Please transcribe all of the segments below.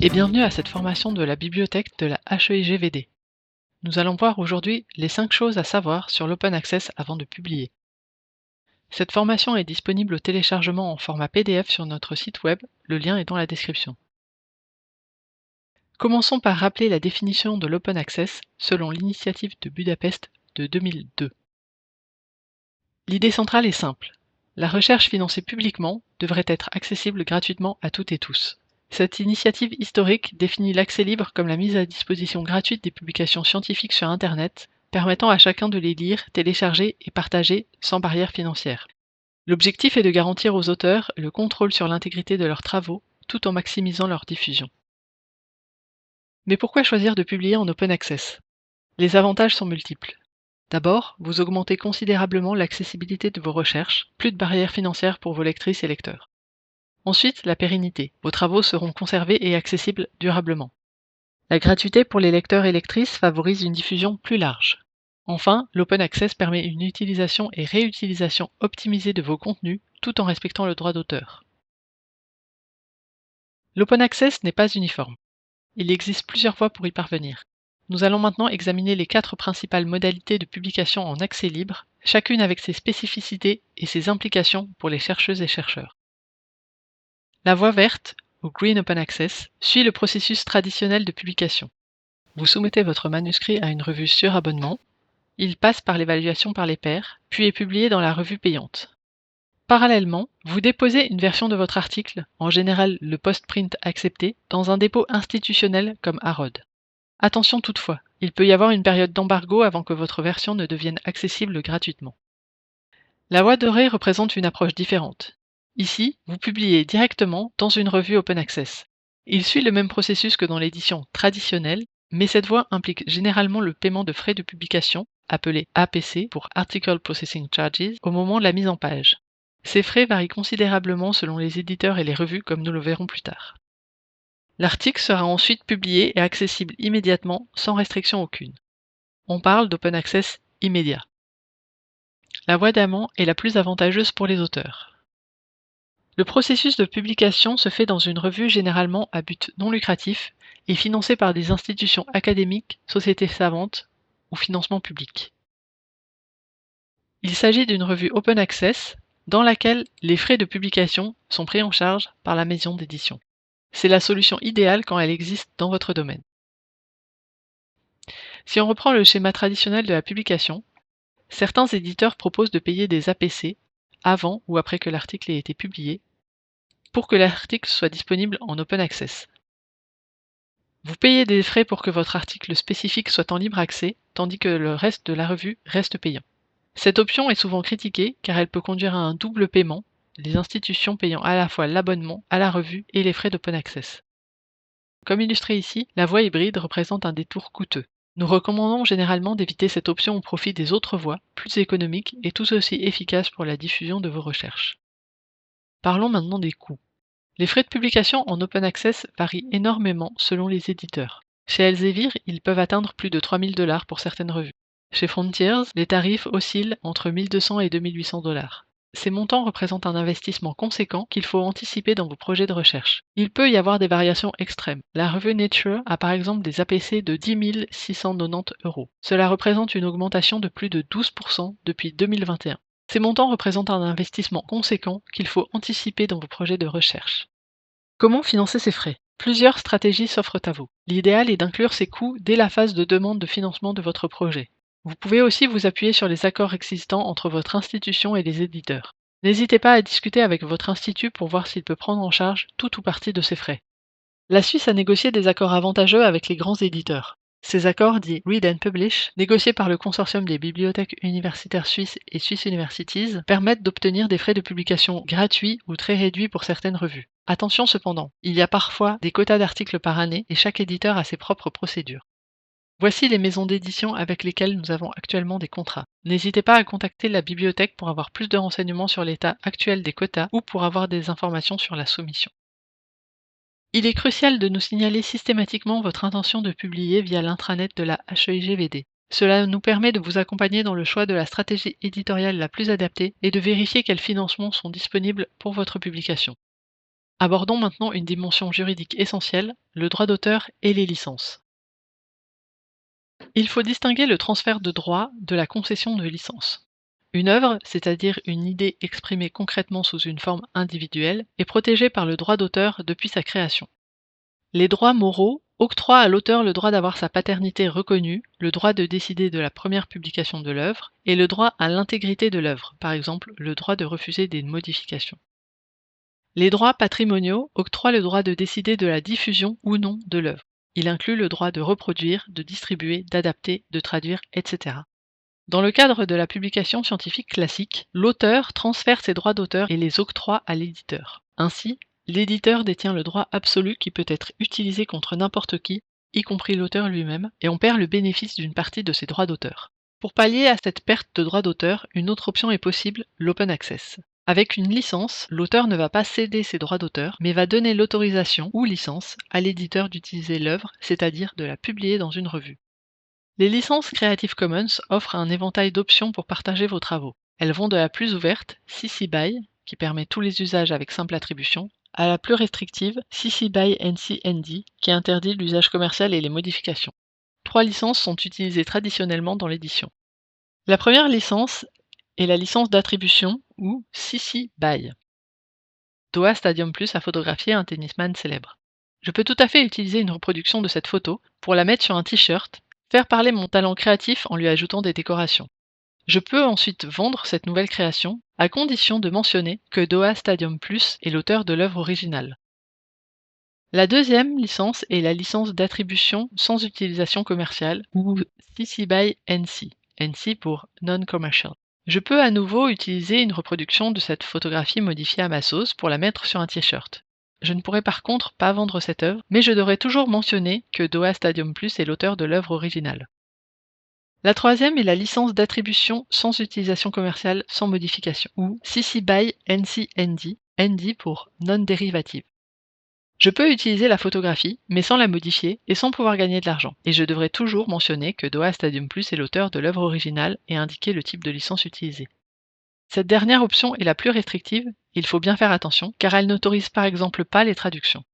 et bienvenue à cette formation de la bibliothèque de la HEIGVD. Nous allons voir aujourd'hui les 5 choses à savoir sur l'Open Access avant de publier. Cette formation est disponible au téléchargement en format PDF sur notre site web, le lien est dans la description. Commençons par rappeler la définition de l'Open Access selon l'initiative de Budapest de 2002. L'idée centrale est simple. La recherche financée publiquement devrait être accessible gratuitement à toutes et tous. Cette initiative historique définit l'accès libre comme la mise à disposition gratuite des publications scientifiques sur Internet, permettant à chacun de les lire, télécharger et partager sans barrière financière. L'objectif est de garantir aux auteurs le contrôle sur l'intégrité de leurs travaux, tout en maximisant leur diffusion. Mais pourquoi choisir de publier en Open Access? Les avantages sont multiples. D'abord, vous augmentez considérablement l'accessibilité de vos recherches, plus de barrières financières pour vos lectrices et lecteurs. Ensuite, la pérennité. Vos travaux seront conservés et accessibles durablement. La gratuité pour les lecteurs et lectrices favorise une diffusion plus large. Enfin, l'Open Access permet une utilisation et réutilisation optimisée de vos contenus tout en respectant le droit d'auteur. L'Open Access n'est pas uniforme. Il existe plusieurs voies pour y parvenir. Nous allons maintenant examiner les 4 principales modalités de publication en accès libre, chacune avec ses spécificités et ses implications pour les chercheuses et chercheurs. La voie verte, ou Green Open Access, suit le processus traditionnel de publication. Vous soumettez votre manuscrit à une revue sur abonnement, il passe par l'évaluation par les pairs, puis est publié dans la revue payante. Parallèlement, vous déposez une version de votre article, en général le post-print accepté, dans un dépôt institutionnel comme Harrod. Attention toutefois, il peut y avoir une période d'embargo avant que votre version ne devienne accessible gratuitement. La voie dorée représente une approche différente. Ici, vous publiez directement dans une revue Open Access. Il suit le même processus que dans l'édition traditionnelle, mais cette voie implique généralement le paiement de frais de publication, appelés APC pour Article Processing Charges, au moment de la mise en page. Ces frais varient considérablement selon les éditeurs et les revues comme nous le verrons plus tard. L'article sera ensuite publié et accessible immédiatement sans restriction aucune. On parle d'Open Access immédiat. La voie d'amont est la plus avantageuse pour les auteurs. Le processus de publication se fait dans une revue généralement à but non lucratif et financée par des institutions académiques, sociétés savantes ou financement public. Il s'agit d'une revue Open Access dans laquelle les frais de publication sont pris en charge par la maison d'édition. C'est la solution idéale quand elle existe dans votre domaine. Si on reprend le schéma traditionnel de la publication, certains éditeurs proposent de payer des APC avant ou après que l'article ait été publié pour que l'article soit disponible en Open Access. Vous payez des frais pour que votre article spécifique soit en libre accès, tandis que le reste de la revue reste payant. Cette option est souvent critiquée car elle peut conduire à un double paiement, les institutions payant à la fois l'abonnement à la revue et les frais d'Open Access. Comme illustré ici, la voie hybride représente un détour coûteux. Nous recommandons généralement d'éviter cette option au profit des autres voies, plus économiques et tout aussi efficaces pour la diffusion de vos recherches. Parlons maintenant des coûts. Les frais de publication en Open Access varient énormément selon les éditeurs. Chez Elsevier, ils peuvent atteindre plus de 3 000 $ pour certaines revues. Chez Frontiers, les tarifs oscillent entre 1 200 et 2 800 $. Ces montants représentent un investissement conséquent qu'il faut anticiper dans vos projets de recherche. Il peut y avoir des variations extrêmes. La revue Nature a par exemple des APC de 10 690 €. Cela représente une augmentation de plus de 12% depuis 2021. Ces montants représentent un investissement conséquent qu'il faut anticiper dans vos projets de recherche. Comment financer ces frais? Plusieurs stratégies s'offrent à vous. L'idéal est d'inclure ces coûts dès la phase de demande de financement de votre projet. Vous pouvez aussi vous appuyer sur les accords existants entre votre institution et les éditeurs. N'hésitez pas à discuter avec votre institut pour voir s'il peut prendre en charge tout ou partie de ces frais. La Suisse a négocié des accords avantageux avec les grands éditeurs. Ces accords, dits Read and Publish, négociés par le consortium des bibliothèques universitaires suisses et Swiss Universities, permettent d'obtenir des frais de publication gratuits ou très réduits pour certaines revues. Attention cependant, il y a parfois des quotas d'articles par année et chaque éditeur a ses propres procédures. Voici les maisons d'édition avec lesquelles nous avons actuellement des contrats. N'hésitez pas à contacter la bibliothèque pour avoir plus de renseignements sur l'état actuel des quotas ou pour avoir des informations sur la soumission. Il est crucial de nous signaler systématiquement votre intention de publier via l'intranet de la HEIGVD. Cela nous permet de vous accompagner dans le choix de la stratégie éditoriale la plus adaptée et de vérifier quels financements sont disponibles pour votre publication. Abordons maintenant une dimension juridique essentielle, le droit d'auteur et les licences. Il faut distinguer le transfert de droit de la concession de licence. Une œuvre, c'est-à-dire une idée exprimée concrètement sous une forme individuelle, est protégée par le droit d'auteur depuis sa création. Les droits moraux octroient à l'auteur le droit d'avoir sa paternité reconnue, le droit de décider de la première publication de l'œuvre, et le droit à l'intégrité de l'œuvre, par exemple le droit de refuser des modifications. Les droits patrimoniaux octroient le droit de décider de la diffusion ou non de l'œuvre. Il inclut le droit de reproduire, de distribuer, d'adapter, de traduire, etc. Dans le cadre de la publication scientifique classique, l'auteur transfère ses droits d'auteur et les octroie à l'éditeur. Ainsi, l'éditeur détient le droit absolu qui peut être utilisé contre n'importe qui, y compris l'auteur lui-même, et on perd le bénéfice d'une partie de ses droits d'auteur. Pour pallier à cette perte de droits d'auteur, une autre option est possible, l'open access. Avec une licence, l'auteur ne va pas céder ses droits d'auteur, mais va donner l'autorisation ou licence à l'éditeur d'utiliser l'œuvre, c'est-à-dire de la publier dans une revue. Les licences Creative Commons offrent un éventail d'options pour partager vos travaux. Elles vont de la plus ouverte, CC BY, qui permet tous les usages avec simple attribution, à la plus restrictive, CC BY NC ND, qui interdit l'usage commercial et les modifications. 3 licences sont utilisées traditionnellement dans l'édition. La première licence est la licence d'attribution, ou CC BY. Doha Stadium Plus a photographié un tennisman célèbre. Je peux tout à fait utiliser une reproduction de cette photo pour la mettre sur un t-shirt, faire parler mon talent créatif en lui ajoutant des décorations. Je peux ensuite vendre cette nouvelle création à condition de mentionner que Doha Stadium Plus est l'auteur de l'œuvre originale. La deuxième licence est la licence d'attribution sans utilisation commerciale, ou CC BY NC, NC pour Non-Commercial. Je peux à nouveau utiliser une reproduction de cette photographie modifiée à ma sauce pour la mettre sur un t-shirt. Je ne pourrai par contre pas vendre cette œuvre, mais je devrais toujours mentionner que Doha Stadium Plus est l'auteur de l'œuvre originale. La troisième est la licence d'attribution sans utilisation commerciale sans modification, ou CC BY NC ND, ND pour non-dérivative. Je peux utiliser la photographie, mais sans la modifier et sans pouvoir gagner de l'argent. Et je devrais toujours mentionner que Doha Stadium Plus est l'auteur de l'œuvre originale et indiquer le type de licence utilisée. Cette dernière option est la plus restrictive, il faut bien faire attention, car elle n'autorise par exemple pas les traductions.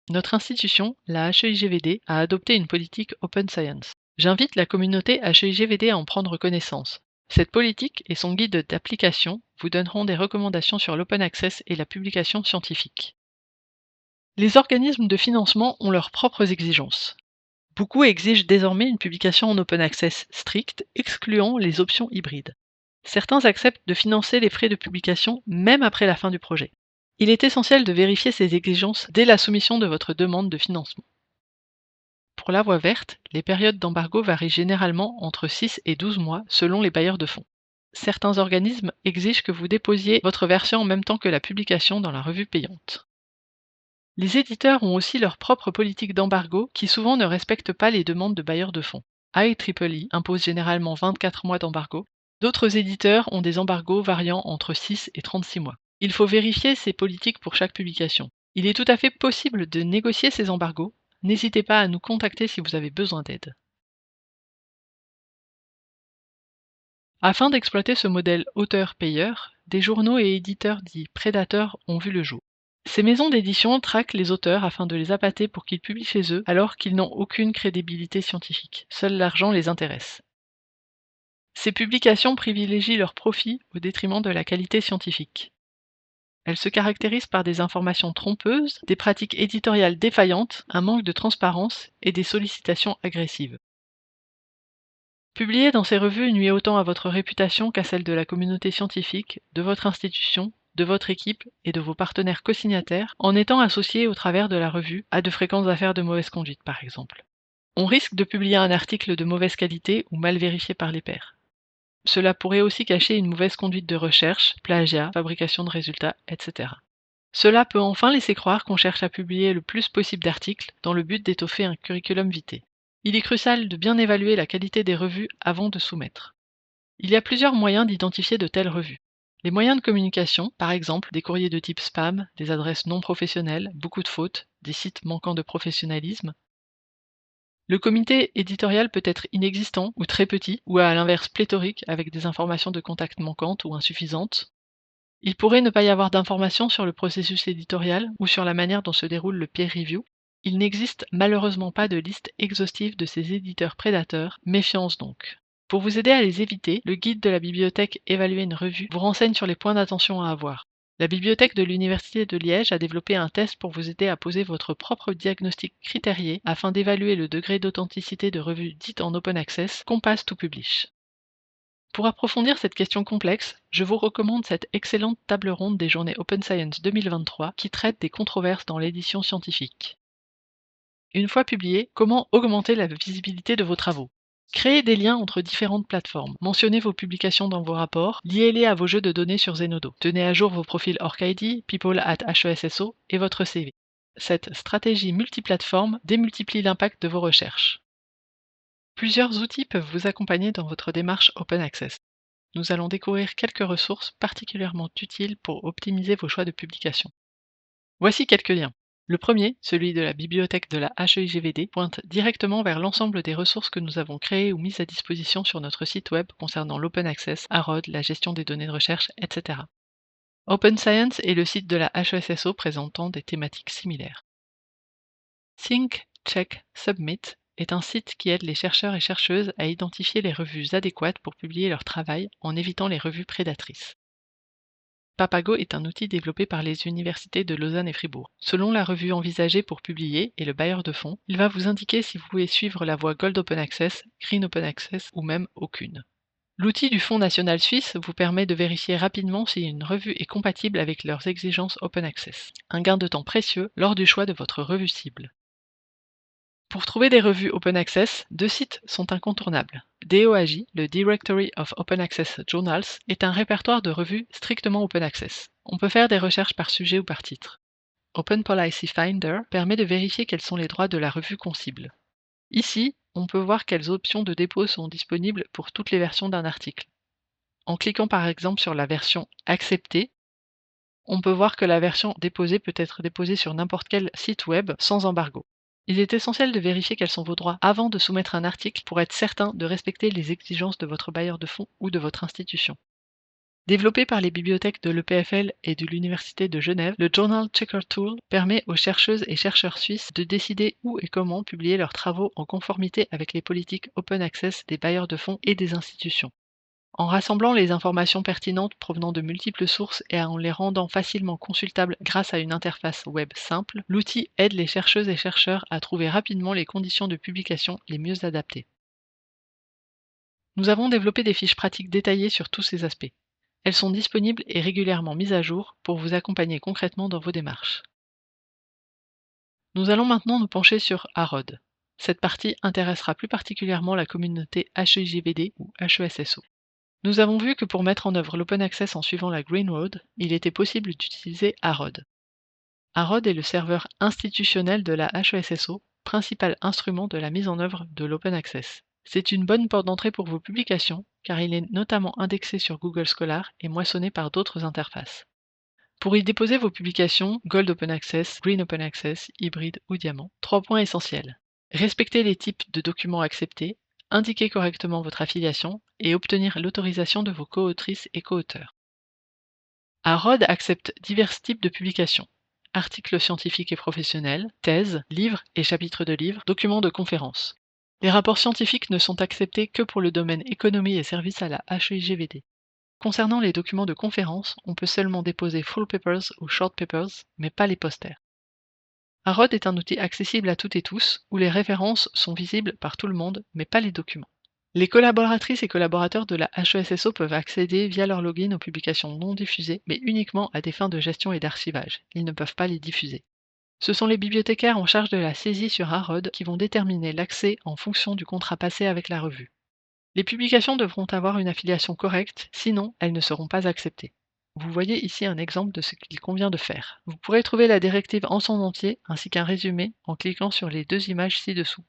Notre institution, la HEIGVD, a adopté une politique Open Science. J'invite la communauté HEIGVD à en prendre connaissance. Cette politique et son guide d'application vous donneront des recommandations sur l'open access et la publication scientifique. Les organismes de financement ont leurs propres exigences. Beaucoup exigent désormais une publication en open access stricte, excluant les options hybrides. Certains acceptent de financer les frais de publication même après la fin du projet. Il est essentiel de vérifier ces exigences dès la soumission de votre demande de financement. Pour la voie verte, les périodes d'embargo varient généralement entre 6 et 12 mois selon les bailleurs de fonds. Certains organismes exigent que vous déposiez votre version en même temps que la publication dans la revue payante. Les éditeurs ont aussi leur propre politique d'embargo qui souvent ne respectent pas les demandes de bailleurs de fonds. IEEE impose généralement 24 mois d'embargo. D'autres éditeurs ont des embargos variant entre 6 et 36 mois. Il faut vérifier ces politiques pour chaque publication. Il est tout à fait possible de négocier ces embargos. N'hésitez pas à nous contacter si vous avez besoin d'aide. Afin d'exploiter ce modèle auteur-payeur, des journaux et éditeurs dits prédateurs ont vu le jour. Ces maisons d'édition traquent les auteurs afin de les appâter pour qu'ils publient chez eux alors qu'ils n'ont aucune crédibilité scientifique. Seul l'argent les intéresse. Ces publications privilégient leur profit au détriment de la qualité scientifique. Elles se caractérisent par des informations trompeuses, des pratiques éditoriales défaillantes, un manque de transparence et des sollicitations agressives. Publier dans ces revues nuit autant à votre réputation qu'à celle de la communauté scientifique, de votre institution, de votre équipe et de vos partenaires co-signataires en étant associé au travers de la revue à de fréquentes affaires de mauvaise conduite par exemple. On risque de publier un article de mauvaise qualité ou mal vérifié par les pairs. Cela pourrait aussi cacher une mauvaise conduite de recherche, plagiat, fabrication de résultats, etc. Cela peut enfin laisser croire qu'on cherche à publier le plus possible d'articles dans le but d'étoffer un curriculum vitae. Il est crucial de bien évaluer la qualité des revues avant de soumettre. Il y a plusieurs moyens d'identifier de telles revues. Les moyens de communication, par exemple des courriers de type spam, des adresses non professionnelles, beaucoup de fautes, des sites manquant de professionnalisme. Le comité éditorial peut être inexistant ou très petit, ou à l'inverse pléthorique avec des informations de contact manquantes ou insuffisantes. Il pourrait ne pas y avoir d'informations sur le processus éditorial ou sur la manière dont se déroule le peer review. Il n'existe malheureusement pas de liste exhaustive de ces éditeurs prédateurs, méfiance donc. Pour vous aider à les éviter, le guide de la bibliothèque Évaluer une revue vous renseigne sur les points d'attention à avoir. La bibliothèque de l'Université de Liège a développé un test pour vous aider à poser votre propre diagnostic critérié afin d'évaluer le degré d'authenticité de revues dites en open access qu'on passe to publish. Pour approfondir cette question complexe, je vous recommande cette excellente table ronde des journées Open Science 2023 qui traite des controverses dans l'édition scientifique. Une fois publié, comment augmenter la visibilité de vos travaux? Créez des liens entre différentes plateformes. Mentionnez vos publications dans vos rapports, liez-les à vos jeux de données sur Zenodo. Tenez à jour vos profils OrcID, people@HESSO et votre CV. Cette stratégie multiplateforme démultiplie l'impact de vos recherches. Plusieurs outils peuvent vous accompagner dans votre démarche Open Access. Nous allons découvrir quelques ressources particulièrement utiles pour optimiser vos choix de publication. Voici quelques liens. Le premier, celui de la bibliothèque de la HEIGVD, pointe directement vers l'ensemble des ressources que nous avons créées ou mises à disposition sur notre site web concernant l'open access, AROD, la gestion des données de recherche, etc. Open Science est le site de la HESSO présentant des thématiques similaires. Think, Check, Submit est un site qui aide les chercheurs et chercheuses à identifier les revues adéquates pour publier leur travail en évitant les revues prédatrices. Papago est un outil développé par les universités de Lausanne et Fribourg. Selon la revue envisagée pour publier et le bailleur de fonds, il va vous indiquer si vous pouvez suivre la voie Gold Open Access, Green Open Access ou même aucune. L'outil du Fonds national suisse vous permet de vérifier rapidement si une revue est compatible avec leurs exigences Open Access. Un gain de temps précieux lors du choix de votre revue cible. Pour trouver des revues Open Access, deux sites sont incontournables. DOAJ, le Directory of Open Access Journals, est un répertoire de revues strictement Open Access. On peut faire des recherches par sujet ou par titre. Open Policy Finder permet de vérifier quels sont les droits de la revue qu'on cible. Ici, on peut voir quelles options de dépôt sont disponibles pour toutes les versions d'un article. En cliquant par exemple sur la version Accepter, on peut voir que la version déposée peut être déposée sur n'importe quel site web sans embargo. Il est essentiel de vérifier quels sont vos droits avant de soumettre un article pour être certain de respecter les exigences de votre bailleur de fonds ou de votre institution. Développé par les bibliothèques de l'EPFL et de l'Université de Genève, le Journal Checker Tool permet aux chercheuses et chercheurs suisses de décider où et comment publier leurs travaux en conformité avec les politiques Open Access des bailleurs de fonds et des institutions. En rassemblant les informations pertinentes provenant de multiples sources et en les rendant facilement consultables grâce à une interface web simple, l'outil aide les chercheuses et chercheurs à trouver rapidement les conditions de publication les mieux adaptées. Nous avons développé des fiches pratiques détaillées sur tous ces aspects. Elles sont disponibles et régulièrement mises à jour pour vous accompagner concrètement dans vos démarches. Nous allons maintenant nous pencher sur AROD. Cette partie intéressera plus particulièrement la communauté HEIGVD ou HESSO. Nous avons vu que pour mettre en œuvre l'Open Access en suivant la Green Road, il était possible d'utiliser AROD. AROD est le serveur institutionnel de la HESSO, principal instrument de la mise en œuvre de l'Open Access. C'est une bonne porte d'entrée pour vos publications, car il est notamment indexé sur Google Scholar et moissonné par d'autres interfaces. Pour y déposer vos publications, Gold Open Access, Green Open Access, Hybride ou Diamant, 3 points essentiels. Respecter les types de documents acceptés, indiquer correctement votre affiliation et obtenir l'autorisation de vos co-autrices et co-auteurs. AROD accepte divers types de publications. Articles scientifiques et professionnels, thèses, livres et chapitres de livres, documents de conférences. Les rapports scientifiques ne sont acceptés que pour le domaine économie et services à la HEIGVD. Concernant les documents de conférences, on peut seulement déposer full papers ou short papers, mais pas les posters. AROD est un outil accessible à toutes et tous, où les références sont visibles par tout le monde, mais pas les documents. Les collaboratrices et collaborateurs de la HESSO peuvent accéder via leur login aux publications non diffusées, mais uniquement à des fins de gestion et d'archivage. Ils ne peuvent pas les diffuser. Ce sont les bibliothécaires en charge de la saisie sur AROD qui vont déterminer l'accès en fonction du contrat passé avec la revue. Les publications devront avoir une affiliation correcte, sinon elles ne seront pas acceptées. Vous voyez ici un exemple de ce qu'il convient de faire. Vous pourrez trouver la directive en son entier ainsi qu'un résumé en cliquant sur les 2 images ci-dessous.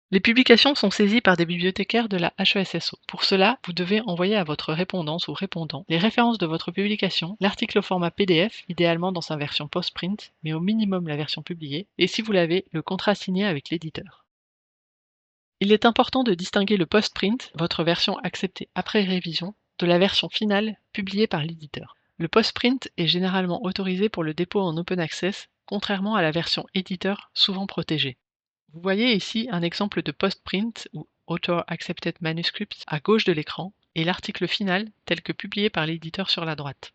Les publications sont saisies par des bibliothécaires de la HESSO. Pour cela, vous devez envoyer à votre répondance ou répondant les références de votre publication, l'article au format PDF, idéalement dans sa version post-print, mais au minimum la version publiée, et si vous l'avez, le contrat signé avec l'éditeur. Il est important de distinguer le post-print, votre version acceptée après révision, de la version finale publiée par l'éditeur. Le postprint est généralement autorisé pour le dépôt en open access, contrairement à la version éditeur souvent protégée. Vous voyez ici un exemple de postprint ou Author Accepted Manuscript à gauche de l'écran et l'article final tel que publié par l'éditeur sur la droite.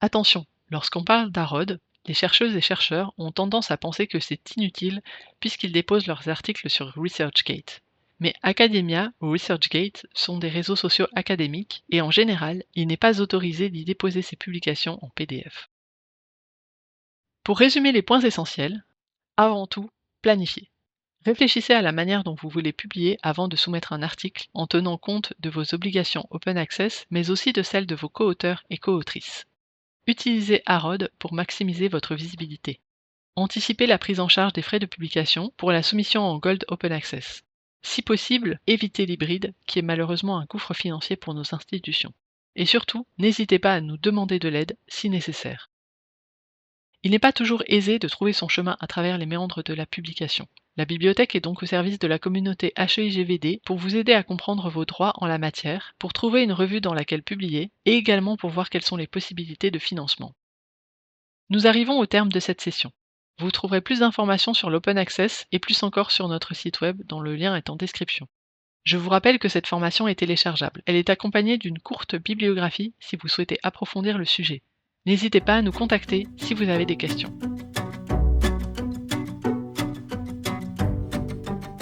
Attention, lorsqu'on parle d'AROD, les chercheuses et chercheurs ont tendance à penser que c'est inutile puisqu'ils déposent leurs articles sur ResearchGate. Mais Academia ou ResearchGate sont des réseaux sociaux académiques et en général, il n'est pas autorisé d'y déposer ses publications en PDF. Pour résumer les points essentiels, avant tout, planifiez. Réfléchissez à la manière dont vous voulez publier avant de soumettre un article en tenant compte de vos obligations Open Access, mais aussi de celles de vos co-auteurs et co-autrices. Utilisez AROD pour maximiser votre visibilité. Anticipez la prise en charge des frais de publication pour la soumission en Gold Open Access. Si possible, évitez l'hybride, qui est malheureusement un gouffre financier pour nos institutions. Et surtout, n'hésitez pas à nous demander de l'aide si nécessaire. Il n'est pas toujours aisé de trouver son chemin à travers les méandres de la publication. La bibliothèque est donc au service de la communauté HEIGVD pour vous aider à comprendre vos droits en la matière, pour trouver une revue dans laquelle publier, et également pour voir quelles sont les possibilités de financement. Nous arrivons au terme de cette session. Vous trouverez plus d'informations sur l'Open Access et plus encore sur notre site web dont le lien est en description. Je vous rappelle que cette formation est téléchargeable. Elle est accompagnée d'une courte bibliographie si vous souhaitez approfondir le sujet. N'hésitez pas à nous contacter si vous avez des questions.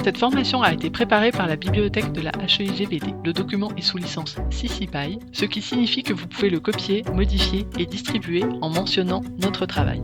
Cette formation a été préparée par la bibliothèque de la HEIGVD. Le document est sous licence CC BY, ce qui signifie que vous pouvez le copier, modifier et distribuer en mentionnant notre travail.